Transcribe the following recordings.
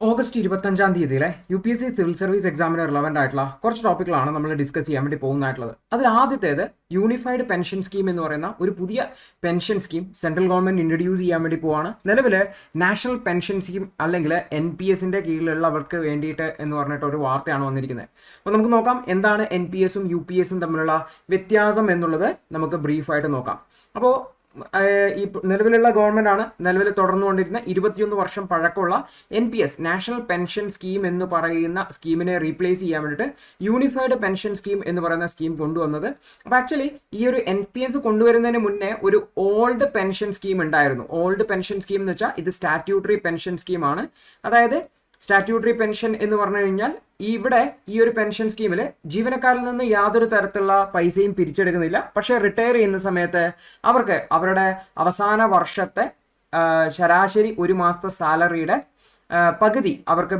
August 25 UPSC civil service എക്സാമിന് relevant ആയിട്ടുള്ള കുറച്ച് ടോപ്പിക്കുകളാണ് നമ്മൾ ഡിസ്കസ് ചെയ്യാൻ വേണ്ടി പോകുന്നതായിട്ടുള്ളത്. അതിൽ ആദ്യത്തേത് യൂണിഫൈഡ് പെൻഷൻ സ്കീം എന്ന് പറയുന്ന ഒരു പുതിയ pension scheme central government introduce ചെയ്യാൻ വേണ്ടി പോവാണ്. നിലവിൽ നാഷണൽ പെൻഷൻ സ്കീം അല്ലെങ്കിൽ NPSന്റെ കീഴിലുള്ളവർക്ക് വേണ്ടിയിട്ട് എന്ന് പറഞ്ഞിട്ട് ഒരു വാർത്തയാണ് വന്നിരിക്കുന്നത്. അപ്പോൾ നമുക്ക് നോക്കാം എന്താണ് NPSഉം UPSഉം തമ്മിലുള്ള വ്യത്യാസം എന്നുള്ളത് നമുക്ക് ബ്രീഫായിട്ട് നോക്കാം. അപ്പോൾ ഈ നിലവിലുള്ള ഗവൺമെന്റ് ആണ് നിലവിൽ തുടർന്നുകൊണ്ടിരുന്ന 21 വർഷം പഴക്കമുള്ള NPS നാഷണൽ പെൻഷൻ സ്കീം എന്ന് പറയുന്ന സ്കീമിനെ റീപ്ലേസ് ചെയ്യാൻ വേണ്ടിയിട്ട് യൂണിഫൈഡ് പെൻഷൻ സ്കീം എന്ന് പറയുന്ന സ്കീം കൊണ്ടുവന്നത്. അപ്പോൾ ആക്ച്വലി ഈ ഒരു NPS കൊണ്ടുവരുന്നതിന് മുന്നേ ഒരു ഓൾഡ് പെൻഷൻ സ്കീം ഉണ്ടായിരുന്നു. ഓൾഡ് പെൻഷൻ സ്കീം എന്ന് വെച്ചാൽ ഇത് സ്റ്റാറ്റ്യൂട്ടറി പെൻഷൻ സ്കീമാണ്. അതായത് സ്റ്റാറ്റ്യൂട്ടറി പെൻഷൻ എന്ന് പറഞ്ഞു കഴിഞ്ഞാൽ ഇവിടെ ഈ ഒരു പെൻഷൻ സ്കീമിൽ ജീവനക്കാരിൽ നിന്ന് യാതൊരു തരത്തിലുള്ള പൈസയും പിരിച്ചെടുക്കുന്നില്ല. പക്ഷേ റിട്ടയർ ചെയ്യുന്ന സമയത്ത് അവർക്ക് അവരുടെ അവസാന വർഷത്തെ ശരാശരി ഒരു മാസത്തെ സാലറിയുടെ പകുതി അവർക്ക്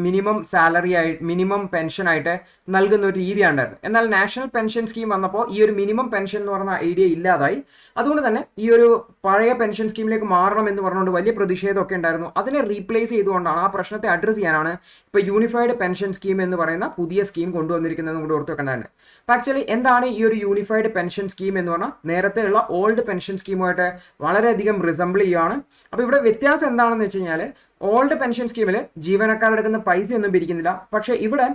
മിനിമം സാലറി മിനിമം പെൻഷൻ ആയിട്ട് നൽകുന്ന ഒരു രീതിയാണ് ഉണ്ടായിരുന്നത്. എന്നാൽ നാഷണൽ പെൻഷൻ സ്കീം വന്നപ്പോൾ ഈ ഒരു മിനിമം പെൻഷൻ എന്ന് പറയുന്ന ഐഡിയ ഇല്ലാതായി. അതുകൊണ്ട് തന്നെ ഈ ഒരു പഴയ പെൻഷൻ സ്കീമിലേക്ക് മാറണം എന്ന് പറഞ്ഞുകൊണ്ട് വലിയ പ്രതിഷേധമൊക്കെ ഉണ്ടായിരുന്നു. അതിനെ റീപ്ലേസ് ചെയ്തുകൊണ്ടാണ്, ആ പ്രശ്നത്തെ അഡ്രസ് ചെയ്യാനാണ് ഇപ്പോൾ യൂണിഫൈഡ് പെൻഷൻ സ്കീം എന്ന് പറയുന്ന പുതിയ സ്കീം കൊണ്ടുവന്നിരിക്കുന്നത് കൂടി ഓർത്ത് വെക്കേണ്ടതാണ്. അപ്പോൾ ആക്ച്വലി എന്താണ് ഈ ഒരു യൂണിഫൈഡ് പെൻഷൻ സ്കീം എന്ന് പറഞ്ഞാൽ നേരത്തെയുള്ള ഓൾഡ് പെൻഷൻ സ്കീമുമായിട്ട് വളരെയധികം റിസംബിൾ ചെയ്യുകയാണ്. അപ്പോൾ ഇവിടെ വ്യത്യാസം എന്താണെന്ന് വെച്ച് കഴിഞ്ഞാൽ ഓൾഡ് പെൻഷൻ സ്കീമിൽ ജീവനക്കാരെടുക്കുന്ന പൈസയൊന്നും പിരിക്കുന്നില്ല. പക്ഷേ ഇവിടെ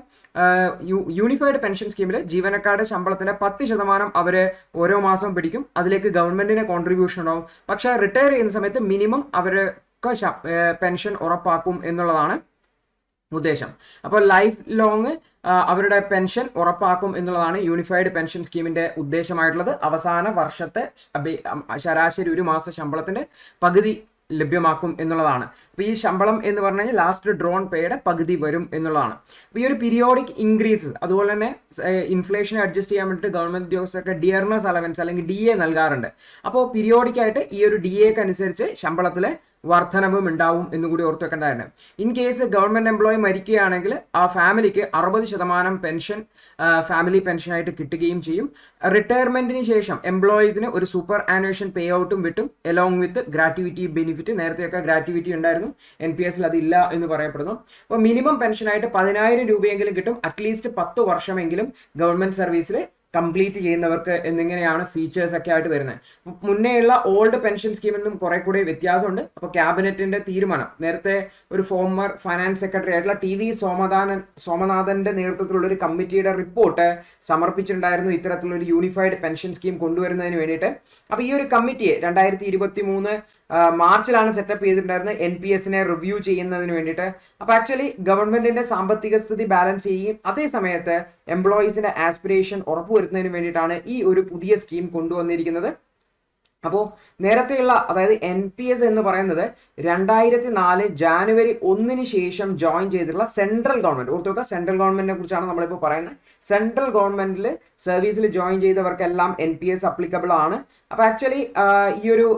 യൂണിഫൈഡ് പെൻഷൻ സ്കീമിൽ ജീവനക്കാരുടെ ശമ്പളത്തിന്റെ 10% അവർ ഓരോ മാസവും പിടിക്കും. അതിലേക്ക് ഗവൺമെന്റിന് കോൺട്രിബ്യൂഷൻ ഉണ്ടാവും. പക്ഷേ റിട്ടയർ ചെയ്യുന്ന സമയത്ത് മിനിമം അവർക്ക് പെൻഷൻ ഉറപ്പാക്കും എന്നുള്ളതാണ് ഉദ്ദേശം. അപ്പോൾ ലൈഫ് ലോങ് അവരുടെ പെൻഷൻ ഉറപ്പാക്കും എന്നുള്ളതാണ് യൂണിഫൈഡ് പെൻഷൻ സ്കീമിന്റെ ഉദ്ദേശമായിട്ടുള്ളത്. അവസാന വർഷത്തെ ശരാശരി ഒരു മാസ ശമ്പളത്തിന്റെ പകുതി ലഭ്യമാക്കും എന്നുള്ളതാണ്. അപ്പോൾ ഈ ശമ്പളം എന്ന് പറഞ്ഞു കഴിഞ്ഞാൽ ലാസ്റ്റ് ഡ്രോൺ പേയുടെ പകുതി വരും എന്നുള്ളതാണ്. അപ്പോൾ ഈ ഒരു പീരിയോഡിക് ഇൻക്രീസസ്, അതുപോലെ തന്നെ ഇൻഫ്ലേഷനെ അഡ്ജസ്റ്റ് ചെയ്യാൻ വേണ്ടിയിട്ട് ഗവൺമെന്റ് ഉദ്യോഗസ്ഥർക്ക് ഡിയർനെസ് അലവൻസ് അല്ലെങ്കിൽ DA നൽകാറുണ്ട്. അപ്പോൾ പീരിയോഡിക്കായിട്ട് ഈ ഒരു DAക്ക് അനുസരിച്ച് ശമ്പളത്തിലെ വർധനവും ഉണ്ടാവും എന്നുകൂടി ഓർത്ത് വെക്കേണ്ടതാണ്. ഇൻ കേസ് ഗവൺമെന്റ് എംപ്ലോയി മരിക്കുകയാണെങ്കിൽ ആ ഫാമിലിക്ക് 60% പെൻഷൻ ഫാമിലി പെൻഷനായിട്ട് കിട്ടുകയും ചെയ്യും. റിട്ടയർമെന്റിന് ശേഷം എംപ്ലോയീസിന് ഒരു സൂപ്പർ ആനുവേഷൻ പേ ഔട്ടും കിട്ടും എലോങ് വിത്ത് ഗ്രാറ്റുവിറ്റി ബെനിഫിറ്റ്. നേരത്തെയൊക്കെ ഗ്രാറ്റുവിറ്റി ഉണ്ടായിരുന്നു, NPSൽ അതില്ല എന്ന് പറയപ്പെടുന്നു. അപ്പോൾ മിനിമം പെൻഷനായിട്ട് 10,000 രൂപയെങ്കിലും കിട്ടും. അറ്റ്ലീസ്റ്റ് 10 വർഷമെങ്കിലും ഗവൺമെന്റ് സർവീസിൽ കംപ്ലീറ്റ് ചെയ്യുന്നവർക്ക് എന്നിങ്ങനെയാണ് ഫീച്ചേഴ്സ് ഒക്കെ ആയിട്ട് വരുന്നത്. മുന്നേയുള്ള ഓൾഡ് പെൻഷൻ സ്കീമിൽ നിന്നും കുറെ കൂടി വ്യത്യാസമുണ്ട്. അപ്പോൾ ക്യാബിനറ്റിന്റെ തീരുമാനം, നേരത്തെ ഒരു ഫോമർ ഫൈനാൻസ് സെക്രട്ടറി ആയിട്ടുള്ള TV സോമനാഥന്റെ നേതൃത്വത്തിലുള്ള ഒരു കമ്മിറ്റിയുടെ റിപ്പോർട്ട് സമർപ്പിച്ചിട്ടുണ്ടായിരുന്നു ഇത്തരത്തിലുള്ള ഒരു യൂണിഫൈഡ് പെൻഷൻ സ്കീം കൊണ്ടുവരുന്നതിന് വേണ്ടിയിട്ട്. അപ്പോൾ ഈ ഒരു കമ്മിറ്റിയെ 2023 മാർച്ചിലാണ് സെറ്റപ്പ് ചെയ്തിട്ടുണ്ടായിരുന്നത് NPSനെ റിവ്യൂ ചെയ്യുന്നതിന് വേണ്ടിയിട്ട്. അപ്പോൾ ആക്ച്വലി ഗവൺമെന്റിന്റെ സാമ്പത്തിക സ്ഥിതി ബാലൻസ് ചെയ്യുകയും അതേ സമയത്ത് എംപ്ലോയീസിന്റെ ആസ്പിറേഷൻ ഉറപ്പുവരുത്തുന്നതിന് വേണ്ടിയിട്ടാണ് ഈ ഒരു പുതിയ സ്കീം കൊണ്ടുവന്നിരിക്കുന്നത്. അപ്പോൾ നേരത്തെയുള്ള, അതായത് NPS എന്ന് പറയുന്നത് 2004 ജാനുവരി 1 ശേഷം ജോയിൻ ചെയ്തിട്ടുള്ള സെൻട്രൽ ഗവൺമെന്റ്, ഓർത്ത് വെക്കുക, സെൻട്രൽ ഗവൺമെന്റിനെ കുറിച്ചാണ് നമ്മളിപ്പോൾ പറയുന്നത്. സെൻട്രൽ ഗവൺമെന്റിൽ സർവീസിൽ ജോയിൻ ചെയ്തവർക്കെല്ലാം NPS അപ്ലിക്കബിൾ ആണ്. അപ്പോൾ ആക്ച്വലി ഈ ഒരു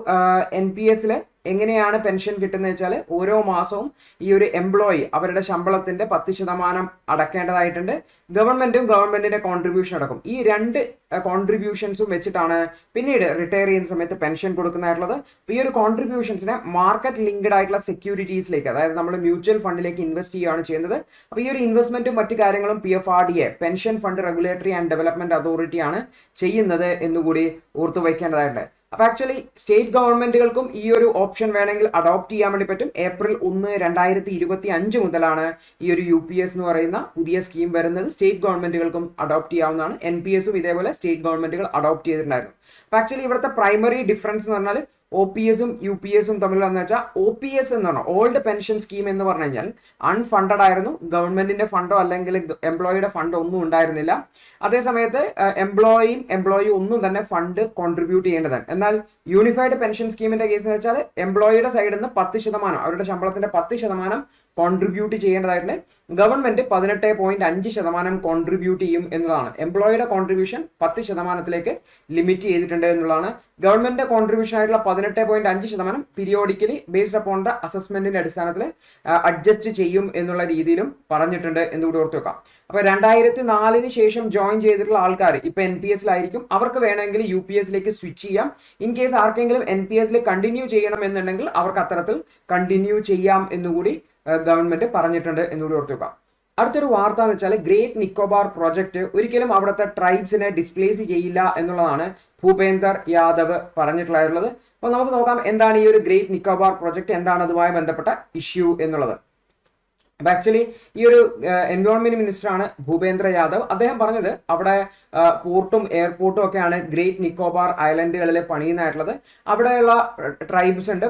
NPSൽ എങ്ങനെയാണ് പെൻഷൻ കിട്ടുന്നത് വെച്ചാൽ ഓരോ മാസവും ഈ ഒരു എംപ്ലോയി അവരുടെ ശമ്പളത്തിന്റെ 10% അടക്കേണ്ടതായിട്ടുണ്ട്. ഗവൺമെന്റിന്റെ കോൺട്രിബ്യൂഷൻ അടക്കും. ഈ 2 കോൺട്രിബ്യൂഷൻസും വെച്ചിട്ടാണ് പിന്നീട് റിട്ടയർ ചെയ്യുന്ന സമയത്ത് പെൻഷൻ കൊടുക്കുന്നതായിട്ടുള്ളത്. ഈ ഒരു കോൺട്രിബ്യൂഷൻസിനെ മാർക്കറ്റ് ലിങ്ക്ഡ് ആയിട്ടുള്ള സെക്യൂരിറ്റീസിലേക്ക്, അതായത് നമ്മൾ മ്യൂച്വൽ ഫണ്ടിലേക്ക് ഇൻവെസ്റ്റ് ചെയ്യുകയാണ് ചെയ്യുന്നത്. അപ്പോൾ ഈ ഒരു ഇൻവെസ്റ്റ്മെന്റും മറ്റു കാര്യങ്ങളും PFRDA pension fund regulatory and development authority ആണ് ചെയ്യുന്നത് എന്നുകൂടി ഓർത്തു വയ്ക്കേണ്ടതായിട്ടുണ്ട്. അപ്പോൾ ആക്ച്വലി സ്റ്റേറ്റ് ഗവൺമെന്റുകൾക്കും ഈ ഒരു ഓപ്ഷൻ വേണമെങ്കിൽ അഡോപ്റ്റ് ചെയ്യാൻ വേണ്ടി പറ്റും. ഏപ്രിൽ 1, 2025 മുതലാണ് ഈ ഒരു UPS എന്ന് പറയുന്ന പുതിയ സ്കീം വരുന്നത്. സ്റ്റേറ്റ് ഗവൺമെന്റുകൾക്കും അഡോപ്റ്റ് ചെയ്യാവുന്നതാണ്. NPSഉം ഇതേപോലെ സ്റ്റേറ്റ് ഗവൺമെന്റുകൾ അഡോപ്റ്റ് ചെയ്തിട്ടുണ്ടായിരുന്നു. അപ്പോൾ ആക്ച്വലി ഇവിടുത്തെ പ്രൈമറി ഡിഫറൻസ് എന്ന് പറഞ്ഞാൽ OPSഉം UPSഉം തമ്മിലെന്ന് വെച്ചാൽ OPS എന്ന് പറഞ്ഞാൽ ഓൾഡ് പെൻഷൻ സ്കീം എന്ന് പറഞ്ഞു കഴിഞ്ഞാൽ അൺഫണ്ടഡ് ആയിരുന്നു. ഗവൺമെന്റിന്റെ ഫണ്ടോ അല്ലെങ്കിൽ എംപ്ലോയിയുടെ ഫണ്ടോ ഒന്നും ഉണ്ടായിരുന്നില്ല. അതേസമയത്ത് എംപ്ലോയി ഒന്നും തന്നെ ഫണ്ട് കോൺട്രിബ്യൂട്ട് ചെയ്യേണ്ടതാണ്. എന്നാൽ യൂണിഫൈഡ് പെൻഷൻ സ്കീമിന്റെ കേസ് എന്ന് വെച്ചാൽ എംപ്ലോയിയുടെ സൈഡിൽ നിന്ന് 10%, അവരുടെ ശമ്പളത്തിന്റെ 10% കോൺട്രിബ്യൂട്ട് ചെയ്യേണ്ടതായിട്ട് ഗവൺമെന്റ് 18.5% കോൺട്രിബ്യൂട്ട് ചെയ്യും എന്നുള്ളതാണ്. എംപ്ലോയിയുടെ കോൺട്രിബ്യൂഷൻ 10%ത്തിലേക്ക് ലിമിറ്റ് ചെയ്തിട്ടുണ്ട് എന്നുള്ളതാണ്. ഗവൺമെന്റ് കോൺട്രിബ്യൂഷൻ ആയിട്ടുള്ള 18.5% പീരിയോഡിക്കലി ബേസ്ഡ് അപ്പോൺ ദ അസസ്മെന്റിന്റെ അടിസ്ഥാനത്തിൽ അഡ്ജസ്റ്റ് ചെയ്യും എന്നുള്ള രീതിയിലും പറഞ്ഞിട്ടുണ്ട് എന്നുകൂടി ഓർത്ത് വെക്കാം. അപ്പോൾ 2004 ശേഷം ജോയിൻ ചെയ്തിട്ടുള്ള ആൾക്കാർ ഇപ്പൊ NPSലായിരിക്കും. അവർക്ക് വേണമെങ്കിൽ UPSലേക്ക് സ്വിച്ച് ചെയ്യാം. ഇൻ കേസ് ആർക്കെങ്കിലും NPSൽ കണ്ടിന്യൂ ചെയ്യണം എന്നുണ്ടെങ്കിൽ അവർക്ക് അത്തരത്തിൽ കണ്ടിന്യൂ ചെയ്യാം എന്നുകൂടി ഗവൺമെന്റ് പറഞ്ഞിട്ടുണ്ട് എന്നുകൂടി ഓർത്ത് വെക്കാം. അടുത്തൊരു വാർത്ത എന്ന് വെച്ചാൽ ഗ്രേറ്റ് നിക്കോബാർ പ്രൊജക്ട് ഒരിക്കലും അവിടുത്തെ ട്രൈബ്സിനെ ഡിസ്പ്ലേസ് ചെയ്യില്ല എന്നുള്ളതാണ് ഭൂപേന്ദർ യാദവ് പറഞ്ഞിട്ടുള്ളത്. അപ്പോൾ നമുക്ക് നോക്കാം എന്താണ് ഈ ഒരു ഗ്രേറ്റ് നിക്കോബാർ പ്രൊജക്ട്, എന്താണ് അതുമായി ബന്ധപ്പെട്ട ഇഷ്യൂ എന്നുള്ളത്. അപ്പോൾ ആക്ച്വലി ഈ ഒരു എൻവയോൺമെന്റ് മിനിസ്റ്ററാണ് ഭൂപേന്ദ്ര യാദവ്. അദ്ദേഹം പറഞ്ഞത് അവിടെ പോർട്ടും എയർപോർട്ടും ഒക്കെയാണ് ഗ്രേറ്റ് നിക്കോബാർ ഐലൻഡുകളിൽ പണിയുന്നതായിട്ടുള്ളത്. അവിടെയുള്ള ട്രൈബ്സ് ഉണ്ട്,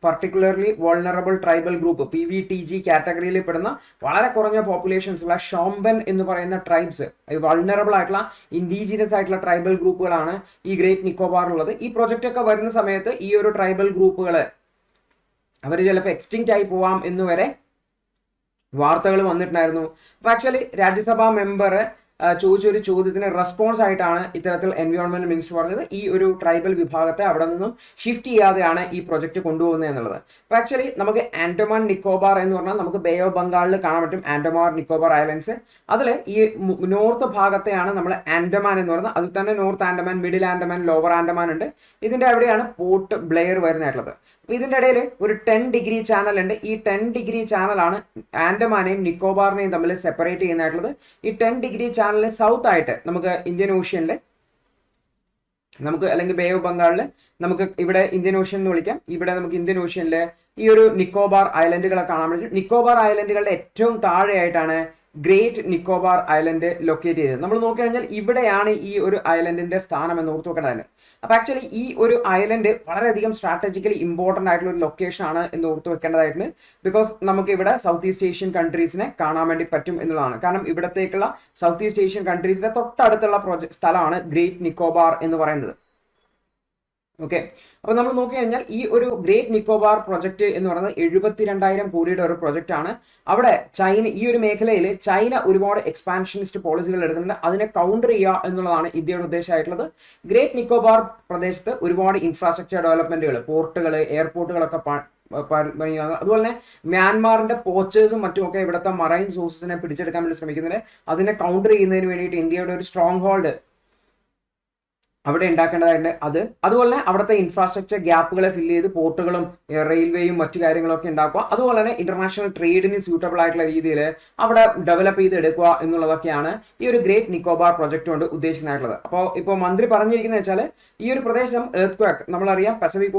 particularly vulnerable tribal group PVTG കാറ്റഗറിയിൽ പെടുന്ന വളരെ കുറഞ്ഞ പോപ്പുലേഷൻസ് ഉള്ള ഷോംബൻ എന്ന് പറയുന്ന ട്രൈബ്സ്, വൾണറബിൾ ആയിട്ടുള്ള ഇൻഡിജിനസ് ആയിട്ടുള്ള ട്രൈബൽ ഗ്രൂപ്പുകളാണ് ഈ ഗ്രേറ്റ് നിക്കോബാറിലുള്ളത്. ഈ പ്രൊജക്റ്റ് ഒക്കെ വരുന്ന സമയത്ത് ഈ ഒരു ട്രൈബൽ ഗ്രൂപ്പുകൾ അവർ ചിലപ്പോൾ എക്സ്റ്റിങ്ക്റ്റ് ആയി പോവാം എന്ന് വരെ വാർത്തകൾ വന്നിട്ടുണ്ടായിരുന്നു. അപ്പോൾ ആക്ച്വലി രാജ്യസഭാ മെമ്പർ ചോദിച്ചൊരു ചോദ്യത്തിന് റെസ്പോൺസ് ആയിട്ടാണ് ഇത്തരത്തിൽ എൻവയോൺമെന്റ് മിനിസ്റ്റർ പറഞ്ഞത് ഈ ഒരു ട്രൈബൽ വിഭാഗത്തെ അവിടെ നിന്നും ഷിഫ്റ്റ് ചെയ്യാതെയാണ് ഈ പ്രൊജക്ട് കൊണ്ടുപോകുന്നത് എന്നുള്ളത്. അപ്പോൾ ആക്ച്വലി നമുക്ക് ആൻഡമാൻ നിക്കോബാർ എന്ന് പറഞ്ഞാൽ നമുക്ക് ബേ ഓഫ് ബംഗാളിൽ കാണാൻ പറ്റും ആൻഡമാൻ നിക്കോബാർ ഐലൻഡ്സ്. അതിൽ ഈ നോർത്ത് ഭാഗത്തെയാണ് നമ്മൾ ആൻഡമാൻ എന്ന് പറയുന്നത്. അതിൽ തന്നെ north Andaman, middle Andaman, lower Andaman ഉണ്ട്. ഇതിന്റെ അവിടെയാണ് പോർട്ട് ബ്ലെയർ വരുന്നതായിട്ടുള്ളത്. അപ്പോൾ ഇതിൻ്റെ ഇടയിൽ ഒരു 10 ഡിഗ്രി ചാനൽ ഉണ്ട്. ഈ 10 ഡിഗ്രി ചാനലാണ് ആൻഡമാനെയും നിക്കോബാറിനെയും തമ്മിൽ സെപ്പറേറ്റ് ചെയ്യുന്നതായിട്ടുള്ളത്. ഈ 10 ഡിഗ്രി ചാനലിന് സൗത്ത് ആയിട്ട് നമുക്ക് ഇന്ത്യൻ ഓഷ്യനിൽ നമുക്ക് അല്ലെങ്കിൽ ബേ ഓഫ് ബംഗാളിൽ നമുക്ക് ഇവിടെ ഇന്ത്യൻ ഓഷ്യൻ എന്ന് വിളിക്കാം. ഇവിടെ നമുക്ക് ഇന്ത്യൻ ഓഷ്യനിൽ ഈ ഒരു നിക്കോബാർ ഐലൻഡുകളെ കാണാൻ പറ്റും. നിക്കോബാർ ഐലൻഡുകളുടെ ഏറ്റവും താഴെയായിട്ടാണ് ഗ്രേറ്റ് നിക്കോബാർ ഐലൻഡ് ലൊക്കേറ്റ് ചെയ്തത്. നമ്മൾ നോക്കിക്കഴിഞ്ഞാൽ ഇവിടെയാണ് ഈ ഒരു ഐലൻഡിന്റെ സ്ഥാനം എന്ന് ഓർത്ത് വെക്കേണ്ടത്. അപ്പോൾ ആക്ച്വലി ഈ ഒരു ഐലൻഡ് വളരെയധികം സ്ട്രാറ്റജിക്കലി ഇമ്പോർട്ടൻ്റ് ആയിട്ടുള്ള ഒരു ലൊക്കേഷൻ ആണ് എന്ന് ഓർത്ത് വെക്കേണ്ടതായിട്ടുണ്ട്. ബിക്കോസ് നമുക്ക് ഇവിടെ സൗത്ത് ഈസ്റ്റ് ഏഷ്യൻ കൺട്രീസിനെ കാണാൻ വേണ്ടി പറ്റും എന്നുള്ളതാണ്. കാരണം ഇവിടത്തേക്കുള്ള സൗത്ത് ഈസ്റ്റ് ഏഷ്യൻ കൺട്രീസിന്റെ തൊട്ടടുത്തുള്ള സ്ഥലമാണ് ഗ്രേറ്റ് നിക്കോബാർ എന്ന് പറയുന്നത്. ഓക്കെ, അപ്പോൾ നമ്മൾ നോക്കിക്കഴിഞ്ഞാൽ ഈ ഒരു ഗ്രേറ്റ് നിക്കോബാർ പ്രൊജക്ട് എന്ന് പറയുന്നത് 72,000 കോടിയുടെ ഒരു പ്രൊജക്റ്റ് ആണ്. അവിടെ ചൈന, ഈ ഒരു മേഖലയിൽ ചൈന ഒരുപാട് എക്സ്പാൻഷനിസ്റ്റ് പോളിസികൾ എടുക്കുന്നുണ്ട്. അതിനെ കൗണ്ടർ ചെയ്യുക എന്നുള്ളതാണ് ഇന്ത്യയുടെ ഉദ്ദേശമായിട്ടുള്ളത്. ഗ്രേറ്റ് നിക്കോബാർ പ്രദേശത്ത് ഒരുപാട് ഇൻഫ്രാസ്ട്രക്ചർ ഡെവലപ്മെന്റുകൾ, പോർട്ടുകൾ, എയർപോർട്ടുകളൊക്കെ അതുപോലെ തന്നെ മ്യാൻമാറിന്റെ പോച്ചേഴ്സും മറ്റുമൊക്കെ ഇവിടുത്തെ മറൈൻ സോഴ്സസിനെ പിടിച്ചെടുക്കാൻ വേണ്ടി ശ്രമിക്കുന്നുണ്ട്. അതിനെ കൗണ്ടർ ചെയ്യുന്നതിന് വേണ്ടിയിട്ട് ഇന്ത്യയുടെ ഒരു സ്ട്രോങ് ഹോൾഡ് അവിടെ ഉണ്ടാക്കേണ്ടതായിട്ട് അതുപോലെ തന്നെ അവിടുത്തെ ഇൻഫ്രാസ്ട്രക്ചർ ഗ്യാപ്പുകളെ ഫില്ല് ചെയ്ത് പോർട്ടുകളും റെയിൽവേയും മറ്റു കാര്യങ്ങളൊക്കെ ഉണ്ടാക്കുക. അതുപോലെ തന്നെ ഇന്റർനാഷണൽ ട്രേഡിന് സ്യൂട്ടബിൾ ആയിട്ടുള്ള രീതിയിൽ അവിടെ ഡെവലപ്പ് ചെയ്ത് എടുക്കുക എന്നുള്ളതൊക്കെയാണ് ഈ ഒരു ഗ്രേറ്റ് നിക്കോബാർ പ്രൊജക്ട് കൊണ്ട് ഉദ്ദേശിക്കുന്നതായിട്ടുള്ളത്. അപ്പോൾ ഇപ്പോൾ മന്ത്രി പറഞ്ഞിരിക്കുന്നത് വെച്ചാൽ ഈ ഒരു പ്രദേശം എർത്ത് ക്വാക്ക്, നമ്മളറിയാം പസഫിക്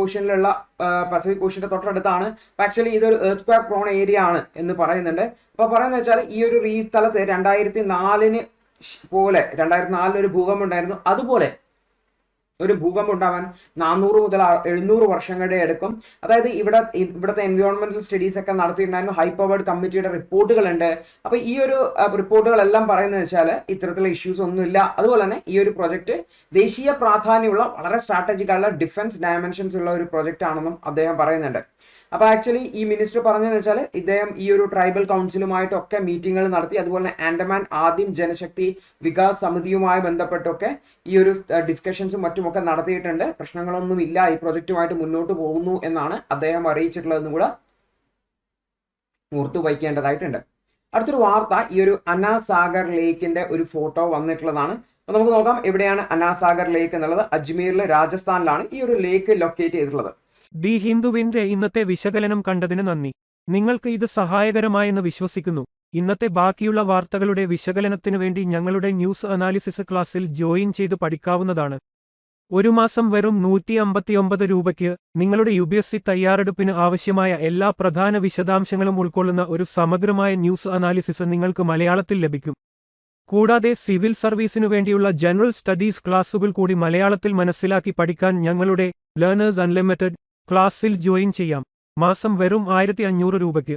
ഓഷ്യന്റെ തൊട്ടടുത്താണ്. ആക്ച്വലി ഇതൊരു എർത്ത് ക്വാക്ക് പ്രോൺ ഏരിയ ആണ് എന്ന് പറയുന്നുണ്ട്. അപ്പോൾ പറയുന്നത് വെച്ചാൽ ഈ ഒരു സ്ഥലത്ത് 2004 ഒരു ഭൂകമ്പം ഉണ്ടായിരുന്നു. അതുപോലെ ഒരു ഭൂകമ്പം ഉണ്ടാവാൻ 400 മുതൽ 700 വർഷങ്ങളുടെ എടുക്കും. അതായത് ഇവിടുത്തെ എൻവയോൺമെന്റൽ സ്റ്റഡീസ് ഒക്കെ നടത്തിയിട്ടുണ്ടായിരുന്നു. ഹൈ പവേർഡ് കമ്മിറ്റിയുടെ റിപ്പോർട്ടുകളുണ്ട്. അപ്പോൾ ഈ ഒരു റിപ്പോർട്ടുകളെല്ലാം പറയുന്നത് വെച്ചാൽ ഇത്തരത്തിലുള്ള ഇഷ്യൂസ് ഒന്നുമില്ല. അതുപോലെ തന്നെ ഈ ഒരു പ്രൊജക്ട് ദേശീയ പ്രാധാന്യമുള്ള വളരെ സ്ട്രാറ്റജിക് ആയിട്ടുള്ള ഡിഫൻസ് ഡയമെൻഷൻസ് ഉള്ള ഒരു പ്രൊജക്ട് ആണെന്നും അദ്ദേഹം പറയുന്നുണ്ട്. അപ്പോൾ ആക്ച്വലി ഈ മിനിസ്റ്റർ പറഞ്ഞതെന്ന് വെച്ചാൽ ഇദ്ദേഹം ഈ ഒരു ട്രൈബൽ കൗൺസിലുമായിട്ടൊക്കെ മീറ്റിങ്ങുകൾ നടത്തി. അതുപോലെ ആൻഡമാൻ ആദിം ജനശക്തി വികാസ് സമിതിയുമായി ബന്ധപ്പെട്ടൊക്കെ ഈ ഒരു ഡിസ്കഷൻസും മറ്റുമൊക്കെ നടത്തിയിട്ടുണ്ട്. പ്രശ്നങ്ങളൊന്നുമില്ല, ഈ പ്രൊജക്റ്റുമായിട്ട് മുന്നോട്ട് പോകുന്നു എന്നാണ് അദ്ദേഹം അറിയിച്ചിട്ടുള്ളതെന്ന് കൂടെ ഓർത്തു വയ്ക്കേണ്ടതായിട്ടുണ്ട്. അടുത്തൊരു വാർത്ത, ഈ ഒരു അനാസാഗർ ലേക്കിന്റെ ഒരു ഫോട്ടോ വന്നിട്ടുള്ളതാണ്. അപ്പോൾ നമുക്ക് നോക്കാം എവിടെയാണ് അനാസാഗർ ലേക്ക് എന്നുള്ളത്. അജ്മീറിൽ, രാജസ്ഥാനിലാണ് ഈ ഒരു ലേക്ക് ലൊക്കേറ്റ് ചെയ്തിട്ടുള്ളത്. ദി ഹിന്ദുവിന്റെ ഇന്നത്തെ വിശകലനം കണ്ടതിന് നന്ദി. നിങ്ങൾക്ക് ഇത് സഹായകരമായെന്ന് വിശ്വസിക്കുന്നു. ഇന്നത്തെ ബാക്കിയുള്ള വാർത്തകളുടെ വിശകലനത്തിനു വേണ്ടി ഞങ്ങളുടെ ന്യൂസ് അനാലിസിസ് ക്ലാസ്സിൽ ജോയിൻ ചെയ്ത് പഠിക്കാവുന്നതാണ്. ഒരു മാസം വെറും 159 രൂപയ്ക്ക് നിങ്ങളുടെ UPSC തയ്യാറെടുപ്പിന് ആവശ്യമായ എല്ലാ പ്രധാന വിശദാംശങ്ങളും ഉൾക്കൊള്ളുന്ന ഒരു സമഗ്രമായ ന്യൂസ് അനാലിസിസ് നിങ്ങൾക്ക് മലയാളത്തിൽ ലഭിക്കും. കൂടാതെ സിവിൽ സർവീസിനു വേണ്ടിയുള്ള ജനറൽ സ്റ്റഡീസ് ക്ലാസുകൾ കൂടി മലയാളത്തിൽ മനസ്സിലാക്കി പഠിക്കാൻ ഞങ്ങളുടെ ലേണേഴ്സ് അൺലിമിറ്റഡ് ക്ലാസ്സിൽ ജോയിൻ ചെയ്യാം. മാസം വെറും 1500 രൂപയ്ക്ക്.